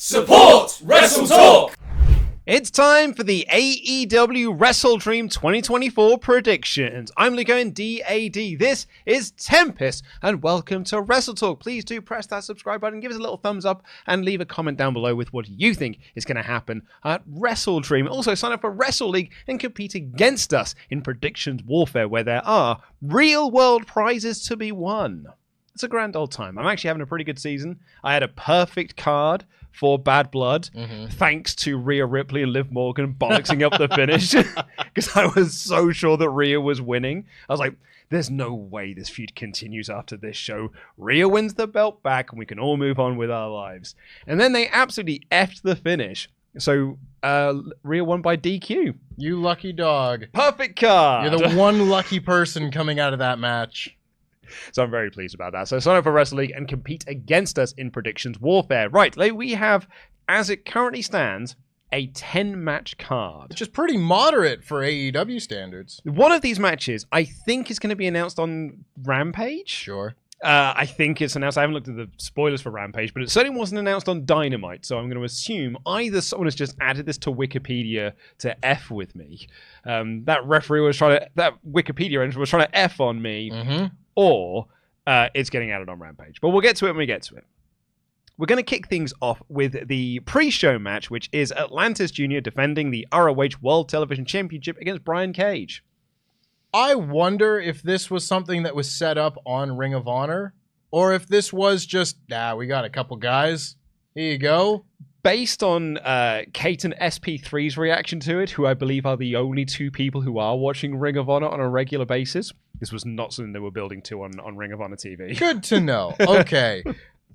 Support WrestleTalk! It's time for the AEW WrestleDream 2024 predictions. I'm Luco in DAD. This is Tempest, and welcome to WrestleTalk. Please do press that subscribe button, give us a little thumbs up, and leave a comment down below with what you think is going to happen at WrestleDream. Also, sign up for Wrestle League and compete against us in Predictions Warfare, where there are real-world prizes to be won. It's a grand old time. I'm actually having a pretty good season. I had a perfect card for Bad Blood, thanks to Rhea Ripley and Liv Morgan bollocksing up the finish, because I was so sure that Rhea was winning. I was like, there's no way this feud continues after this show. Rhea wins the belt back, and we can all move on with our lives. And then they absolutely effed the finish. So Rhea won by DQ. You lucky dog. Perfect card. You're the one lucky person coming out of that match. So I'm very pleased about that. So sign up for Wrestle League and compete against us in Predictions Warfare. Right, we have, as it currently stands, a 10-match card. Which is pretty moderate for AEW standards. One of these matches, I think, is going to be announced on Rampage. Sure. I think it's announced. I haven't looked at the spoilers for Rampage, but it certainly wasn't announced on Dynamite. So I'm going to assume either someone has just added this to Wikipedia to F with me. That Wikipedia entry was trying to F on me. Or it's getting added on Rampage. But we'll get to it when we get to it. We're going to kick things off with the pre-show match, which is Atlantis Jr. defending the ROH World Television Championship against Brian Cage. I wonder if this was something that was set up on Ring of Honor, or if this was just, we got a couple guys. Here you go. Based on Kate and SP3's reaction to it, who I believe are the only two people who are watching Ring of Honor on a regular basis, this was not something they were building to on Ring of Honor TV. Good to know. Okay.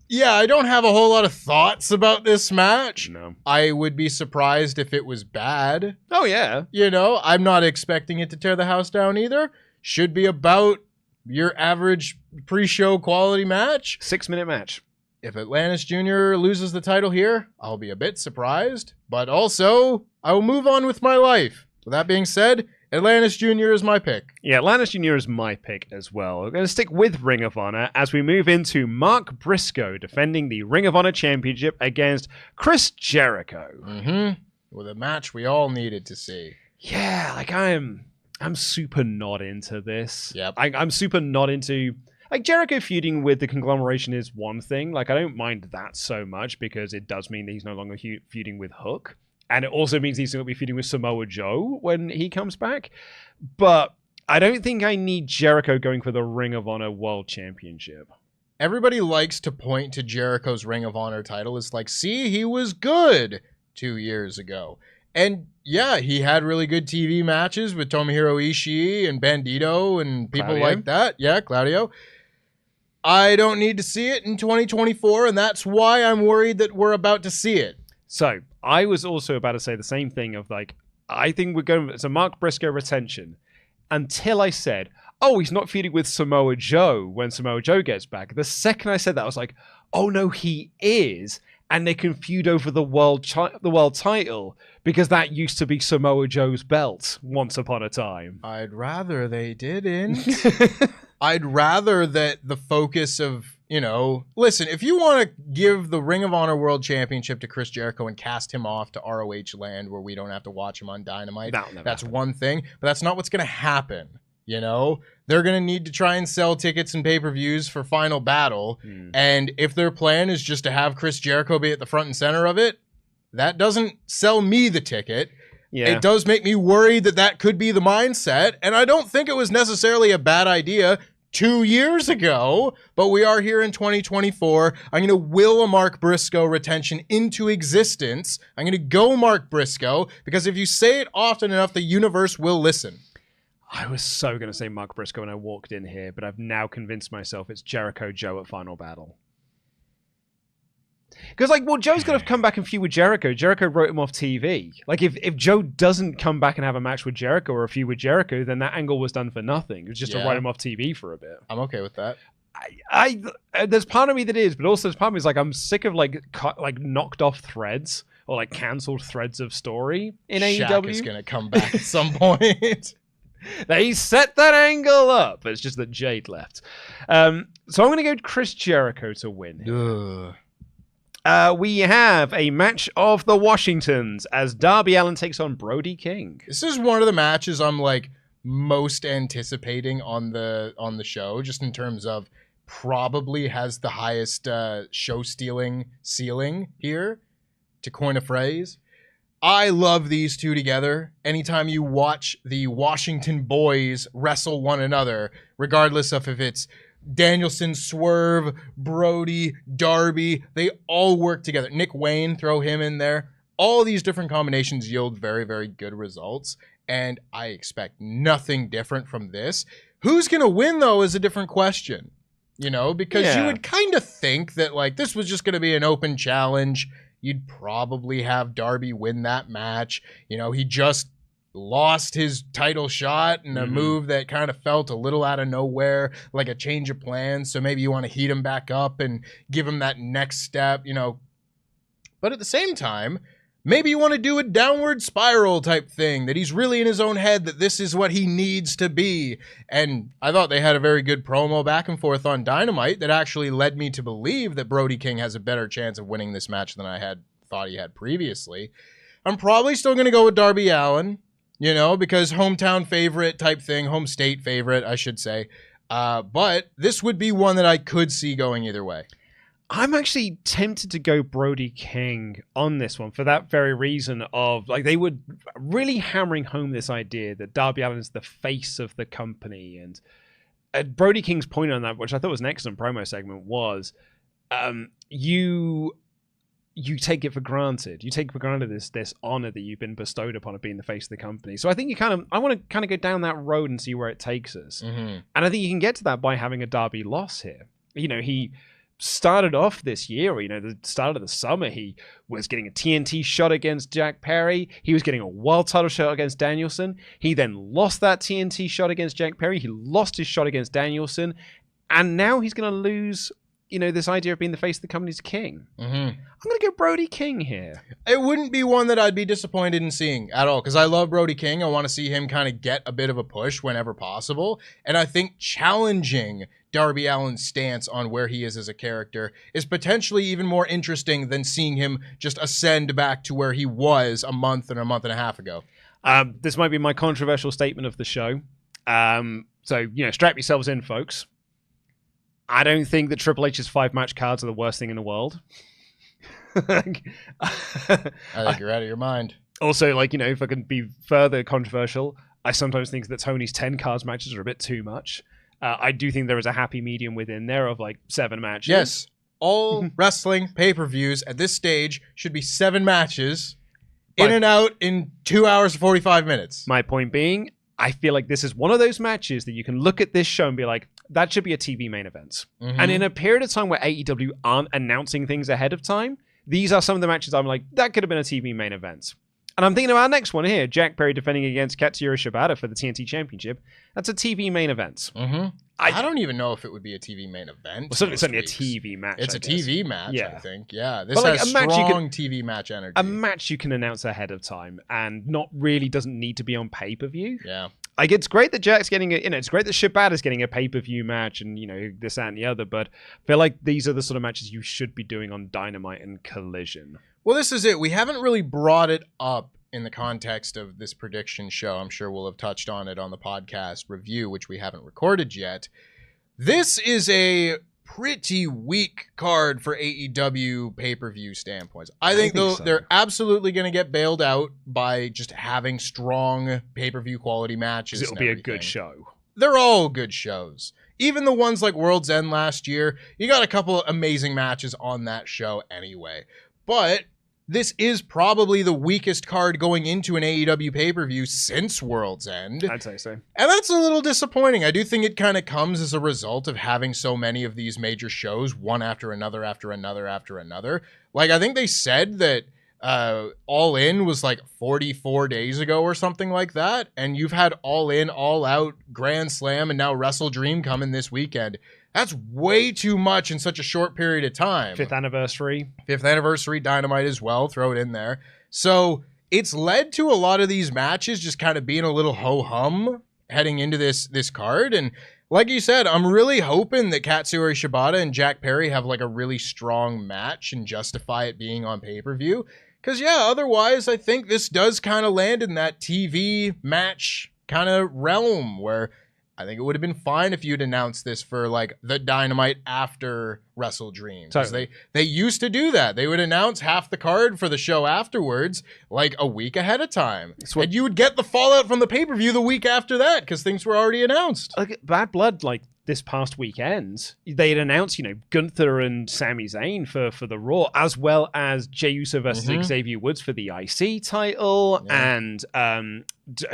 Yeah, I don't have a whole lot of thoughts about this match. No. I would be surprised if it was bad. Oh, yeah. You know, I'm not expecting it to tear the house down either. Should be about your average pre-show quality match. 6-minute match. If Atlantis Jr. loses the title here, I'll be a bit surprised. But also, I will move on with my life. With that being said, Atlantis Jr. is my pick. Yeah, Atlantis Jr. is my pick as well. We're going to stick with Ring of Honor as we move into Mark Briscoe defending the Ring of Honor Championship against Chris Jericho. With a match we all needed to see. Yeah, like I'm super not into this. Yep. I'm super not into... Like, Jericho feuding with the conglomeration is one thing. Like, I don't mind that so much because it does mean that he's no longer feuding with Hook. And it also means he's going to be feuding with Samoa Joe when he comes back. But I don't think I need Jericho going for the Ring of Honor World Championship. Everybody likes to point to Jericho's Ring of Honor title. It's like, see, he was good 2 years ago. And yeah, he had really good TV matches with Tomohiro Ishii and Bandito and people like that. Yeah, Claudio. I don't need to see it in 2024, and that's why I'm worried that we're about to see it. So, I was also about to say the same thing of like, I think we're going... It's a Mark Briscoe retention. Until I said, oh, he's not feuding with Samoa Joe when Samoa Joe gets back. The second I said that, I was like, oh no, he is. And they can feud over the world title because that used to be Samoa Joe's belt once upon a time. I'd rather they didn't. I'd rather that the focus of, listen, if you want to give the Ring of Honor World Championship to Chris Jericho and cast him off to ROH land where we don't have to watch him on Dynamite, that's one thing, but that's not what's going to happen. They're going to need to try and sell tickets and pay-per-views for Final Battle. And if their plan is just to have Chris Jericho be at the front and center of it, that doesn't sell me the ticket. Yeah. It does make me worried that could be the mindset. And I don't think it was necessarily a bad idea 2 years ago, but we are here in 2024. I'm going to will a Mark Briscoe retention into existence. I'm going to go Mark Briscoe because if you say it often enough, the universe will listen. I was so going to say Mark Briscoe when I walked in here, but I've now convinced myself it's Jericho Joe at Final Battle. Because, Joe's going to come back and feud with Jericho. Jericho wrote him off TV. Like, if Joe doesn't come back and have a match with Jericho or a feud with Jericho, then that angle was done for nothing. It was just to write him off TV for a bit. I'm okay with that. There's part of me that is, but also there's part of me is I'm sick of, knocked off threads or, cancelled threads of story in AEW. Shaq is going to come back at some point. They set that angle up. It's just that Jade left. So I'm going to go Chris Jericho to win. We have a match of the Washingtons as Darby Allin takes on Brody King. This is one of the matches I'm like most anticipating on the show, just in terms of probably has the highest show stealing ceiling here, to coin a phrase. I love these two together. Anytime you watch the Washington boys wrestle one another, regardless of if it's Danielson, Swerve, Brody, Darby, they all work together. Nick Wayne, throw him in there. All these different combinations yield very, very good results, and I expect nothing different from this. Who's going to win, though, is a different question, you know, because you would kind of think that, like, this was just going to be an open challenge. You'd probably have Darby win that match. You know, he just lost his title shot in a move that kind of felt a little out of nowhere, like a change of plans. So maybe you want to heat him back up and give him that next step, you know. But at the same time, maybe you want to do a downward spiral type thing, that he's really in his own head, that this is what he needs to be. And I thought they had a very good promo back and forth on Dynamite that actually led me to believe that Brody King has a better chance of winning this match than I had thought he had previously. I'm probably still going to go with Darby Allin, you know, because hometown favorite type thing, home state favorite, I should say. But this would be one that I could see going either way. I'm actually tempted to go Brody King on this one for that very reason of, like, they were really hammering home this idea that Darby Allin is the face of the company. And Brody King's point on that, which I thought was an excellent promo segment, was you take it for granted. You take for granted this honor that you've been bestowed upon of being the face of the company. So I think I want to kind of go down that road and see where it takes us. And I think you can get to that by having a Darby loss here. You know, he started off this year, or, you know, the start of the summer, he was getting a TNT shot against Jack Perry. He was getting a world title shot against Danielson. He then lost that TNT shot against Jack Perry. He lost his shot against Danielson. And now he's going to lose, you know, this idea of being the face of the company's king. I'm going to go Brody King here. It wouldn't be one that I'd be disappointed in seeing at all, because I love Brody King. I want to see him kind of get a bit of a push whenever possible. And I think challenging Darby Allin's stance on where he is as a character is potentially even more interesting than seeing him just ascend back to where he was a month and a half ago. This might be my controversial statement of the show. So, you know, strap yourselves in, folks. I don't think that Triple H's 5-match cards are the worst thing in the world. I think you're out of your mind. Also, like, you know, if I can be further controversial, I sometimes think that Tony's 10 cards matches are a bit too much. I do think there is a happy medium within there of like 7 matches. Yes. All wrestling pay-per-views at this stage should be 7 matches in and out in 2 hours and 45 minutes. My point being, I feel like this is one of those matches that you can look at this show and be like, that should be a TV main event. And in a period of time where AEW aren't announcing things ahead of time, these are some of the matches I'm like, that could have been a TV main event. And I'm thinking of our next one here, Jack Perry defending against Katsuyori Shibata for the TNT Championship. That's a TV main event. I don't even know if it would be a TV main event. Well, certainly a TV match. It's a TV match, I think. Yeah, this like has strong TV match energy. A match you can announce ahead of time and not really doesn't need to be on pay-per-view. Yeah. Like, it's great that Jack's getting a, you know, it's great that Shibata's getting a pay-per-view match and, you know, this, that, and the other, but I feel like these are the sort of matches you should be doing on Dynamite and Collision. Well, this is it. We haven't really brought it up in the context of this prediction show. I'm sure we'll have touched on it on the podcast review, which we haven't recorded yet. This is a pretty weak card for AEW pay-per-view standpoints. I think though, they're absolutely going to get bailed out by just having strong pay-per-view quality matches. It'll be a good show. They're all good shows. Even the ones like World's End last year, you got a couple of amazing matches on that show anyway. But this is probably the weakest card going into an AEW pay-per-view since World's End. I'd say so. And that's a little disappointing. I do think it kind of comes as a result of having so many of these major shows, one after another, after another, after another. Like, I think they said that All In was like 44 days ago or something like that. And you've had All In, All Out, Grand Slam, and now WrestleDream coming this weekend. That's way too much in such a short period of time. 5th anniversary. 5th anniversary Dynamite as well. Throw it in there. So it's led to a lot of these matches just kind of being a little ho-hum heading into this card. And Like you said, I'm really hoping that Katsuyori Shibata and Jack Perry have like a really strong match and justify it being on pay-per-view. Because, yeah, otherwise, I think this does kind of land in that TV match kind of realm where I think it would have been fine if you'd announced this for like the Dynamite after WrestleDream. Because they used to do that. They would announce half the card for the show afterwards, like a week ahead of time. And you would get the fallout from the pay-per-view the week after that because things were already announced. Like Bad Blood, like this past weekend, they had announced, Gunther and Sami Zayn for the Raw, as well as Jey Uso versus Xavier Woods for the IC title, and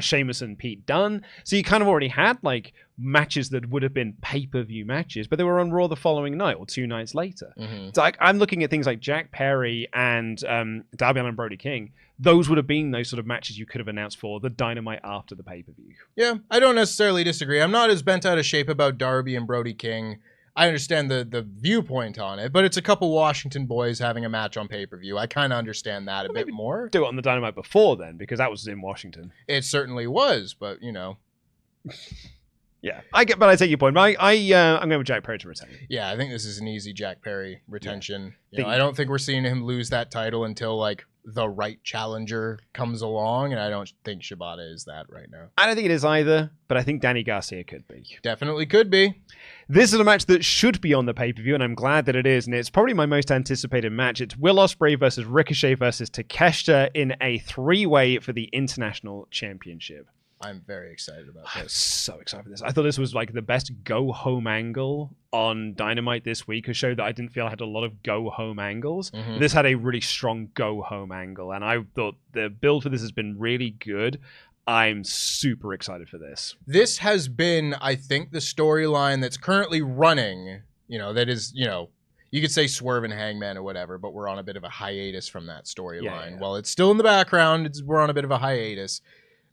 Sheamus and Pete Dunne. So you kind of already had like matches that would have been pay-per-view matches, but they were on Raw the following night or 2 nights later. So I'm looking at things like Jack Perry and Darby Allin and Brody King. Those would have been those sort of matches you could have announced for the Dynamite after the pay-per-view. Yeah, I don't necessarily disagree. I'm not as bent out of shape about Darby and Brody King. I understand the viewpoint on it, but it's a couple Washington boys having a match on pay-per-view. I kind of understand that a bit more. Do it on the Dynamite before then, because that was in Washington. It certainly was, but Yeah, I take your point. I'm going with Jack Perry to retain. Yeah, I think this is an easy Jack Perry retention. Yeah. I don't think we're seeing him lose that title until like the right challenger comes along, and I don't think Shibata is that right now. I don't think it is either, but I think Danny Garcia could be. Definitely could be. This is a match that should be on the pay-per-view, and I'm glad that it is, and it's probably my most anticipated match. It's Will Ospreay versus Ricochet versus Takeshita in a 3-way for the International Championship. I'm very excited about this. I'm so excited for this. I thought this was like the best go-home angle on Dynamite this week, a show that I didn't feel had a lot of go-home angles. This had a really strong go-home angle, and I thought the build for this has been really good. I'm super excited for this. This has been, I think, the storyline that's currently running, that is, you could say Swerve and Hangman or whatever, but we're on a bit of a hiatus from that storyline. While it's still in the background, we're on a bit of a hiatus.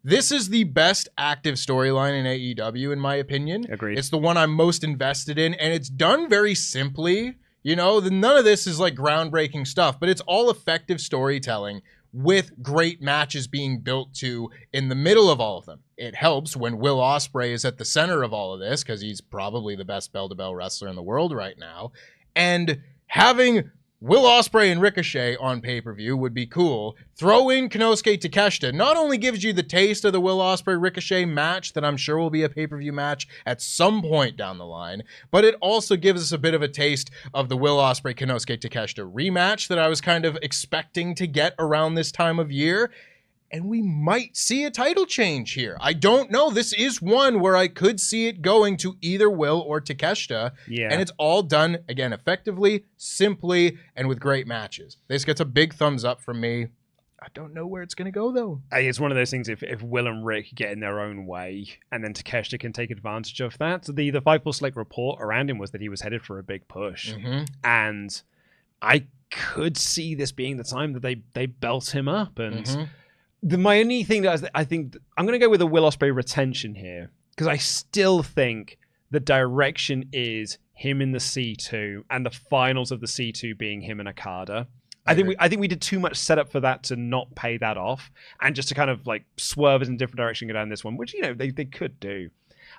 This is the best active storyline in AEW, in my opinion. Agreed. It's the one I'm most invested in, and it's done very simply. None of this is like groundbreaking stuff, but it's all effective storytelling with great matches being built to in the middle of all of them. It helps when Will Ospreay is at the center of all of this, because he's probably the best bell-to-bell wrestler in the world right now. And having Will Ospreay and Ricochet on pay-per-view would be cool. Throw in Konosuke Takeshita. Not only gives you the taste of the Will Ospreay-Ricochet match that I'm sure will be a pay-per-view match at some point down the line, but it also gives us a bit of a taste of the Will Ospreay-Konosuke Takeshita rematch that I was kind of expecting to get around this time of year. And we might see a title change here. I don't know. This is one where I could see it going to either Will or Takeshita. Yeah. And it's all done, again, effectively, simply, and with great matches. This gets a big thumbs up from me. I don't know where it's going to go, though. It's one of those things, if Will and Rick get in their own way, and then Takeshita can take advantage of that. The Fightful Select report around him was that he was headed for a big push. And I could see this being the time that they belt him up. And my only thing that I think I'm going to go with a Will Ospreay retention here, because I still think the direction is him in the C2 and the finals of the C2 being him and Okada. I think we did too much setup for that to not pay that off, and just to kind of like swerve us in a different direction, go down this one, which they could do.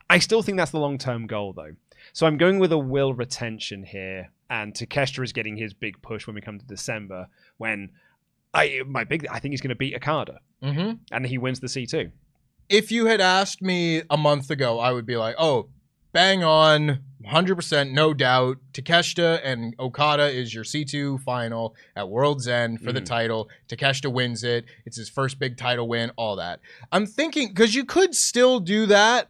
I still think that's the long-term goal though. So I'm going with a Will retention here, and Takeshita is getting his big push when we come to December, when I think he's going to beat Okada, and he wins the C2. If you had asked me a month ago, I would be like, oh, bang on, 100%, no doubt. Takeshita and Okada is your C2 final at World's End for the title. Takeshita wins it. It's his first big title win, all that. I'm thinking, because you could still do that,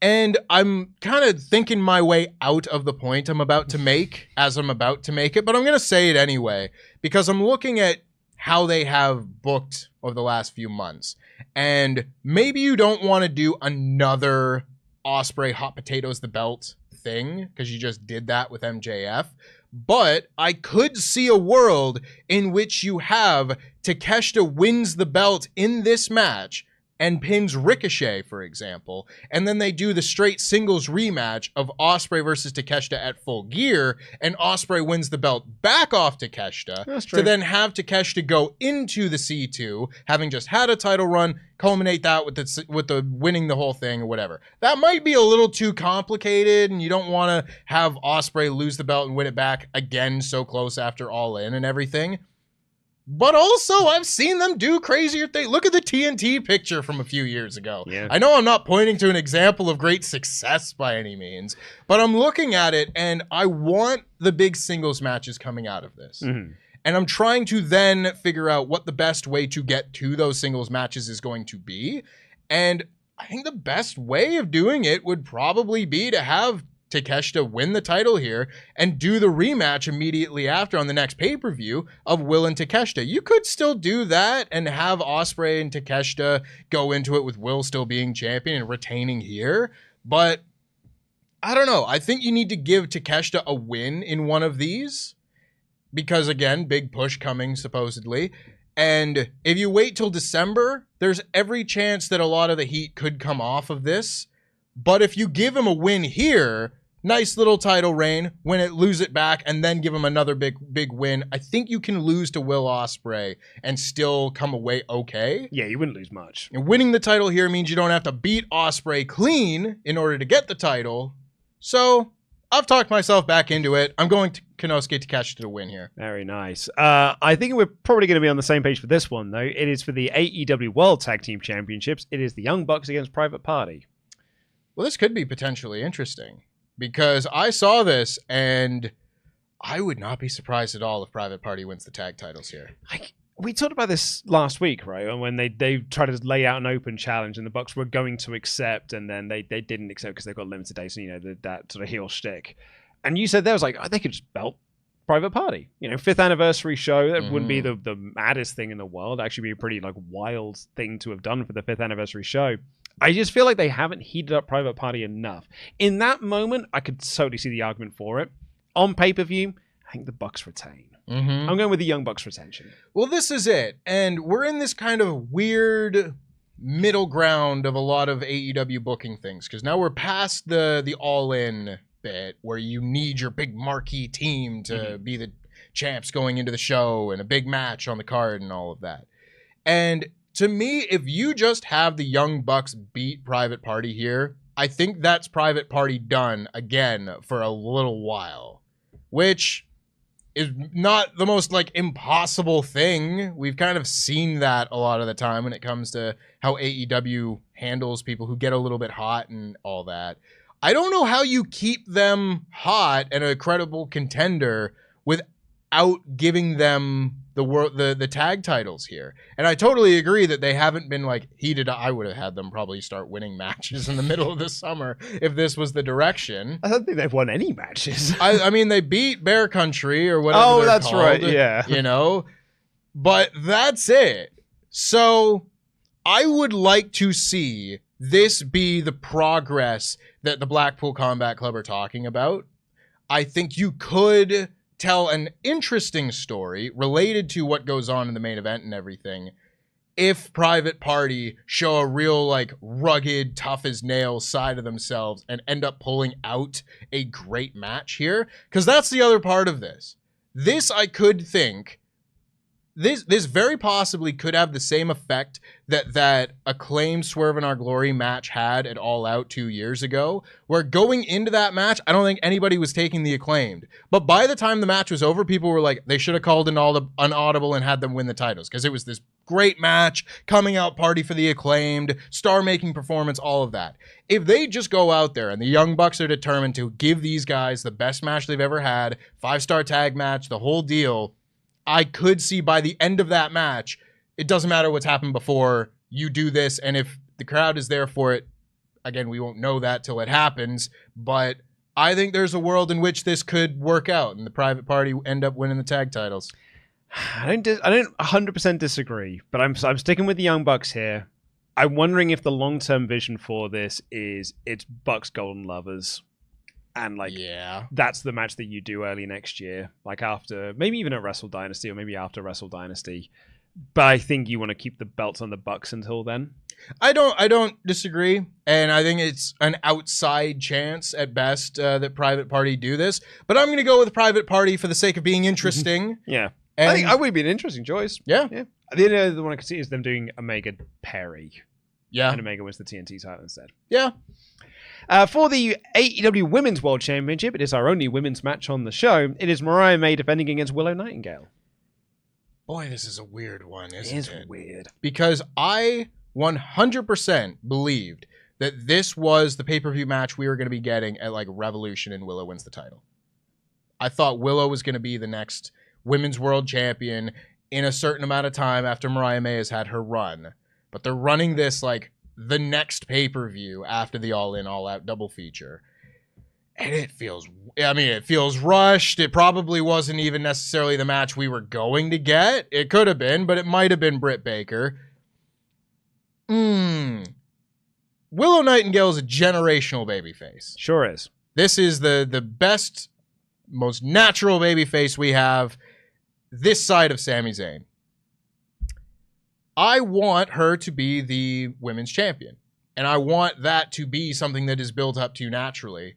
and I'm kind of thinking my way out of the point I'm about to make as I'm about to make it, but I'm going to say it anyway, because I'm looking at how they have booked over the last few months. And maybe you don't want to do another Ospreay hot potatoes the belt thing, because you just did that with MJF. But I could see a world in which you have Takeshita wins the belt in this match, and pins Ricochet, for example, and then they do the straight singles rematch of Ospreay versus Takeshita at Full Gear, and Ospreay wins the belt back off Takeshita to then have Takeshita go into the C2, having just had a title run, culminate that with the winning the whole thing or whatever. That might be a little too complicated, and you don't want to have Ospreay lose the belt and win it back again so close after All In and everything. But also, I've seen them do crazier things. Look at the TNT picture from a few years ago. Yeah. I know I'm not pointing to an example of great success by any means, but I'm looking at it, and I want the big singles matches coming out of this. Mm-hmm. And I'm trying to then figure out what the best way to get to those singles matches is going to be. And I think the best way of doing it would probably be to have Takeshita win the title here and do the rematch immediately after on the next pay-per-view of Will and Takeshita. You could still do that and have Ospreay and Takeshita go into it with Will still being champion and retaining here. But I don't know. I think you need to give Takeshita a win in one of these because, again, big push coming supposedly. And if you wait till December, there's every chance that a lot of the heat could come off of this. But if you give him a win here, nice little title reign, win it, lose it back, and then give him another big win, I think you can lose to Will Ospreay and still come away okay. Yeah, you wouldn't lose much. And winning the title here means you don't have to beat Ospreay clean in order to get the title. So I've talked myself back into it. I'm going to Konosuke Takeshita to win here. Very nice. I think we're probably going to be on the same page for this one, though. It is for the AEW World Tag Team Championships. It is the Young Bucks against Private Party. Well, this could be potentially interesting because I saw this and I would not be surprised at all if Private Party wins the tag titles here. We talked about this last week, right? When they tried to lay out an open challenge and the Bucks were going to accept and then they didn't accept because they've got limited days, so, that sort of heel shtick. And you said there was like, oh, they could just belt Private Party. 5th anniversary show. That wouldn't be the maddest thing in the world. Actually be a pretty wild thing to have done for the 5th anniversary show. I just feel like they haven't heated up Private Party enough. In that moment, I could totally see the argument for it. On pay-per-view, I think the Bucks retain. Mm-hmm. I'm going with the Young Bucks retention. Well, this is it. And we're in this kind of weird middle ground of a lot of AEW booking things. Because now we're past the all-in bit where you need your big marquee team to be the champs going into the show and a big match on the card and all of that. And to me, if you just have the Young Bucks beat Private Party here, I think that's Private Party done again for a little while, which is not the most impossible thing. We've kind of seen that a lot of the time when it comes to how AEW handles people who get a little bit hot and all that. I don't know how you keep them hot and a credible contender without giving them the tag titles here. And I totally agree that they haven't been heated. I would have had them probably start winning matches in the middle of the summer if this was the direction. I don't think they've won any matches. I mean, they beat Bear Country or whatever. Oh, that's called, right. Yeah. But that's it. So I would like to see this be the progress that the Blackpool Combat Club are talking about. I think you could tell an interesting story related to what goes on in the main event and everything if Private Party show a real rugged, tough as nails side of themselves and end up pulling out a great match here. Because that's the other part of this. This I could think this very possibly could have the same effect that Acclaimed Swerve in Our Glory match had at All Out 2 years ago, where going into that match, I don't think anybody was taking the Acclaimed. But by the time the match was over, people were like, they should have called an audible and had them win the titles, because it was this great match, coming out party for the Acclaimed, star-making performance, all of that. If they just go out there and the Young Bucks are determined to give these guys the best match they've ever had, 5-star tag match, the whole deal, I could see by the end of that match, it doesn't matter what's happened before, you do this, and if the crowd is there for it, again, we won't know that till it happens, but I think there's a world in which this could work out, and the Private Party end up winning the tag titles. I don't 100% disagree, but I'm sticking with the Young Bucks here. I'm wondering if the long-term vision for this is it's Bucks Golden Lovers. And that's the match that you do early next year, after, maybe even at Wrestle Dynasty or maybe after Wrestle Dynasty. But I think you want to keep the belts on the Bucks until then. I don't disagree, and I think it's an outside chance at best that Private Party do this. But I'm going to go with Private Party for the sake of being interesting. Yeah, And I think I would be an interesting choice. Yeah. The only other one I could see is them doing Omega Perry. Yeah. And Omega wins the TNT title instead. Yeah. For the AEW Women's World Championship, it is our only women's match on the show. It is Mariah May defending against Willow Nightingale. Boy, this is a weird one, isn't it? It is weird. Because I 100% believed that this was the pay-per-view match we were going to be getting at like Revolution and Willow wins the title. I thought Willow was going to be the next Women's World Champion in a certain amount of time after Mariah May has had her run. But they're running this like the next pay-per-view after the All-In, All-Out double feature. And it feels rushed. It probably wasn't even necessarily the match we were going to get. It could have been, but it might have been Britt Baker. Willow Nightingale is a generational babyface. Sure is. This is the best, most natural babyface we have this side of Sami Zayn. I want her to be the women's champion. And I want that to be something that is built up to naturally.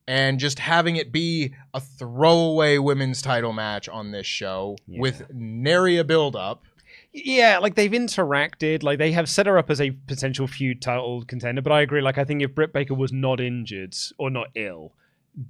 And just having it be a throwaway women's title match on this show with nary a build-up. Yeah, like they've interacted, like they have set her up as a potential feud title contender, but I agree, like I think if Britt Baker was not injured or not ill,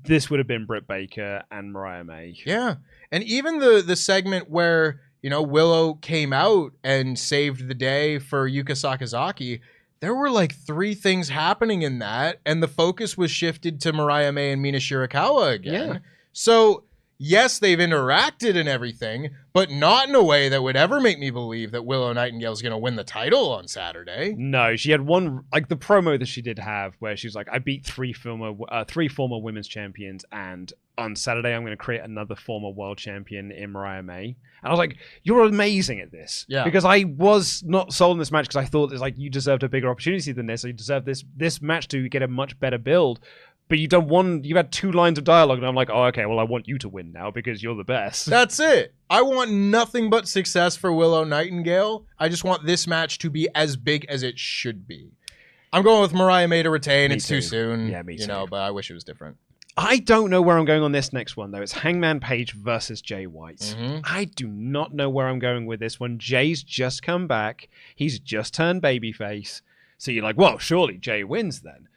this would have been Britt Baker and Mariah May. Yeah, and even the segment where, you know, Willow came out and saved the day for Yuka Sakazaki, there were like 3 things happening in that, and the focus was shifted to Mariah May and Mina Shirakawa again. Yeah. So yes, they've interacted and everything, but not in a way that would ever make me believe that Willow Nightingale is going to win the title on Saturday. No, she had one, like the promo that she did have where she's like, I beat three former women's champions, and on Saturday I'm going to create another former world champion in Mariah May. And I was like, you're amazing at this. Yeah. Because I was not sold in this match because I thought it's like you deserved a bigger opportunity than this. So you deserve this match to get a much better build. But you've had 2 lines of dialogue, and I'm like, oh, okay, well, I want you to win now because you're the best. That's it. I want nothing but success for Willow Nightingale. I just want this match to be as big as it should be. I'm going with Mariah May to retain. Me it's too. too soon. Yeah, me too. You know, but I wish it was different. I don't know where I'm going on this next one, though. It's Hangman Page versus Jay White. Mm-hmm. I do not know where I'm going with this one. Jay's just come back. He's just turned babyface. So you're like, well, surely Jay wins then.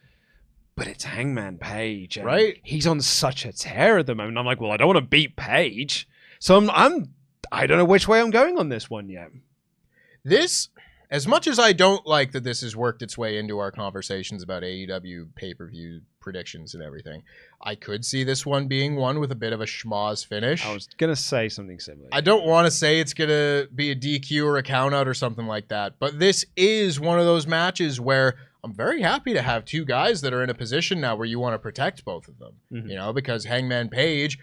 But it's Hangman Page. And right? He's on such a tear at the moment. I'm like, well, I don't want to beat Page. So I don't know which way I'm going on this one yet. This, as much as I don't like that this has worked its way into our conversations about AEW pay-per-view predictions and everything, I could see this one being one with a bit of a schmoz finish. I was going to say something similar. I don't want to say it's going to be a DQ or a count-out or something like that, but this is one of those matches where I'm very happy to have 2 guys that are in a position now where you want to protect both of them, you know, because Hangman Page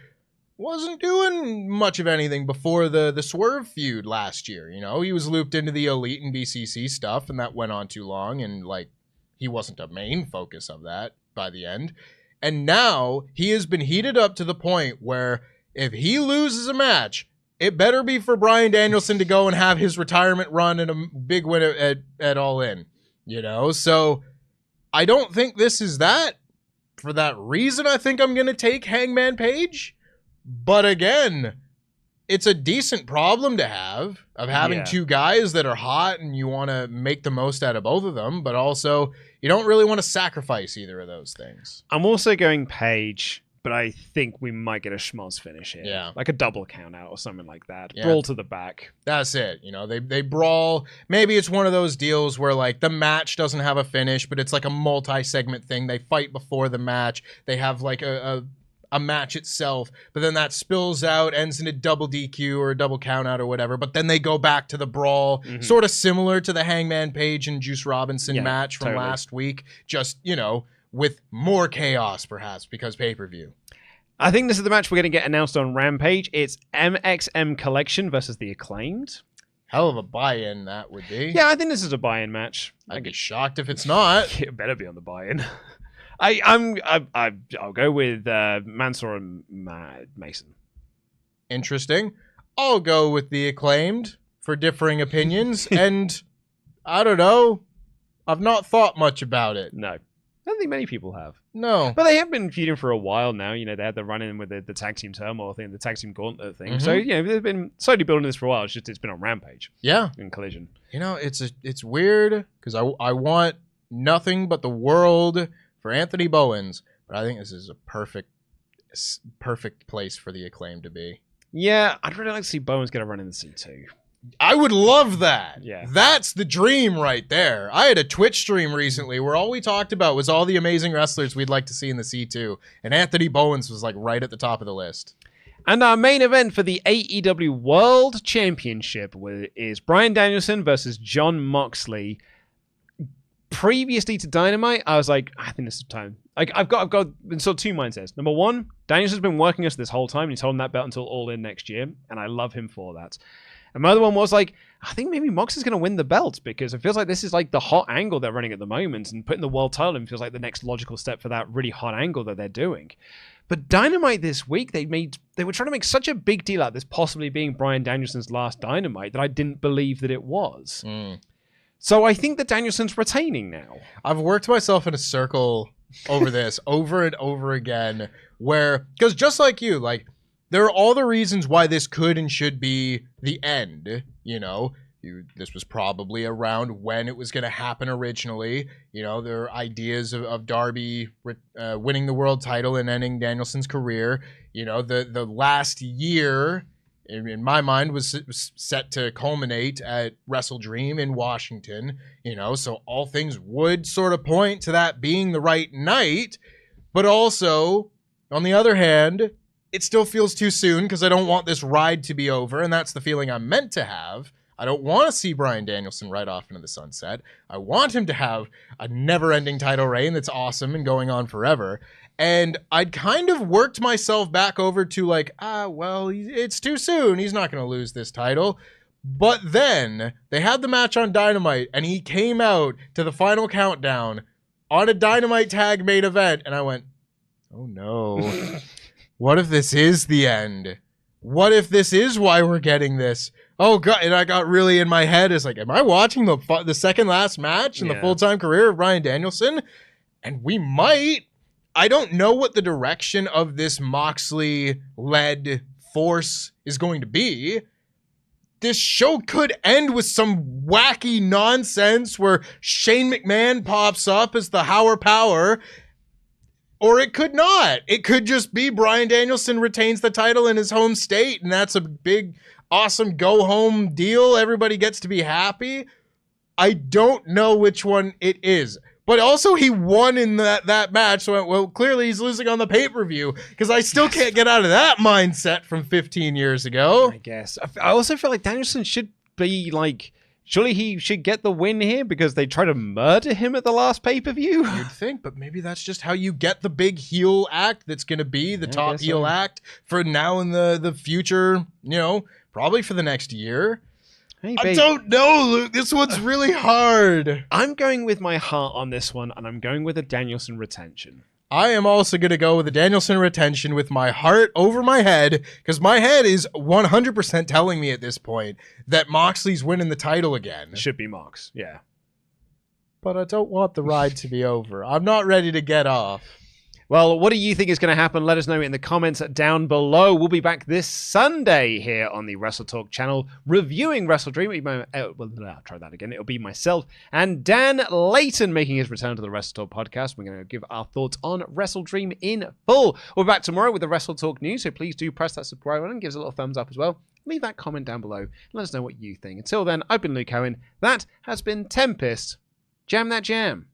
wasn't doing much of anything before the Swerve feud last year. You know, he was looped into the Elite and BCC stuff, and that went on too long, and like he wasn't a main focus of that by the end. And now he has been heated up to the point where if he loses a match, it better be for Bryan Danielson to go and have his retirement run and a big win at All In. You know, so I don't think this is that. For that reason, I think I'm going to take Hangman Page. But again, it's a decent problem to have of having 2 guys that are hot and you want to make the most out of both of them. But also, you don't really want to sacrifice either of those things. I'm also going Page, but I think we might get a schmoz finish here. Yeah. Like a double count out or something like that. Yeah. Brawl to the back. That's it. You know, they brawl. Maybe it's one of those deals where like the match doesn't have a finish, but it's like a multi-segment thing. They fight before the match. They have like a match itself, but then that spills out, ends in a double DQ or a double count out or whatever. But then they go back to the brawl, sort of similar to the Hangman Page and Juice Robinson match from last week. Just, you know, with more chaos, perhaps, because pay-per-view. I think this is the match we're going to get announced on Rampage. It's MXM Collection versus the Acclaimed. Hell of a buy-in that would be. Yeah, I think this is a buy-in match. I'd be shocked if it's not. It better be on the buy-in. I'll go with Mansoor and Mason. Interesting. I'll go with the Acclaimed for differing opinions. And I don't know. I've not thought much about it. No. I don't think many people have. No. But they have been feuding for a while now. You know, they had the run-in with the tag team turmoil thing, the tag team gauntlet thing. So, you know, they've been slowly building this for a while. It's just it's been on Rampage. Yeah. In Collision. You know, it's weird because I want nothing but the world for Anthony Bowens. But I think this is a perfect place for the Acclaim to be. Yeah, I'd really like to see Bowens get a run in the C2. I would love that. Yeah. That's the dream right there. I had a Twitch stream recently where all we talked about was all the amazing wrestlers we'd like to see in the C2. And Anthony Bowens was like right at the top of the list. And our main event for the AEW World Championship is Bryan Danielson versus Jon Moxley. Previously to Dynamite, I was like, I think this is time. Like I've got sort of two mindsets. Number one, Danielson's been working us this whole time, and he's holding that belt until All In next year, and I love him for that. And my other one was like, I think maybe Mox is going to win the belt because it feels like this is like the hot angle they're running at the moment, and putting the world title in feels like the next logical step for that really hot angle that they're doing. But Dynamite this week, they were trying to make such a big deal out of this possibly being Bryan Danielson's last Dynamite that I didn't believe that it was. So I think that Danielson's retaining now. I've worked myself in a circle over this over and over again where, because just like you, like, there are all the reasons why this could and should be the end, you know. This was probably around when it was going to happen originally. You know, there are ideas of Darby winning the world title and ending Danielson's career. You know, the last year, in my mind, was set to culminate at WrestleDream in Washington. You know, so all things would sort of point to that being the right night. But also, on the other hand, it still feels too soon because I don't want this ride to be over, and that's the feeling I'm meant to have. I don't want to see Bryan Danielson right off into the sunset. I want him to have a never-ending title reign that's awesome and going on forever. And I'd kind of worked myself back over to like, well, it's too soon. He's not going to lose this title. But then they had the match on Dynamite, and he came out to the final countdown on a Dynamite tag main event, and I went, oh no. What if this is the end? What if this is why we're getting this? Oh, God. And I got really in my head. It's like, am I watching the second last match in the full-time career of Bryan Danielson? And we might. I don't know what the direction of this Moxley-led force is going to be. This show could end with some wacky nonsense where Shane McMahon pops up as the Howard Power. Or it could not. It could just be Bryan Danielson retains the title in his home state, and that's a big, awesome go-home deal. Everybody gets to be happy. I don't know which one it is. But also, he won in that match, so well, clearly he's losing on the pay-per-view, because I still can't get out of that mindset from 15 years ago. I guess. I also feel like Danielson should be, like... Surely he should get the win here because they try to murder him at the last pay-per-view? You'd think, but maybe that's just how you get the big heel act that's going to be the top heel act for now and the future, you know, probably for the next year. Hey, I don't know, Luke. This one's really hard. I'm going with my heart on this one, and I'm going with a Danielson retention. I am also going to go with the Danielson retention with my heart over my head, because my head is 100% telling me at this point that Moxley's winning the title again. It should be Mox, yeah. But I don't want the ride to be over. I'm not ready to get off. Well, what do you think is going to happen? Let us know in the comments down below. We'll be back this Sunday here on the WrestleTalk channel reviewing WrestleDream. I'll try that again. It'll be myself and Dan Layton making his return to the WrestleTalk podcast. We're going to give our thoughts on WrestleDream in full. We'll be back tomorrow with the WrestleTalk news, so please do press that subscribe button and give us a little thumbs up as well. Leave that comment down below and let us know what you think. Until then, I've been Luke Owen. That has been Tempest. Jam that jam.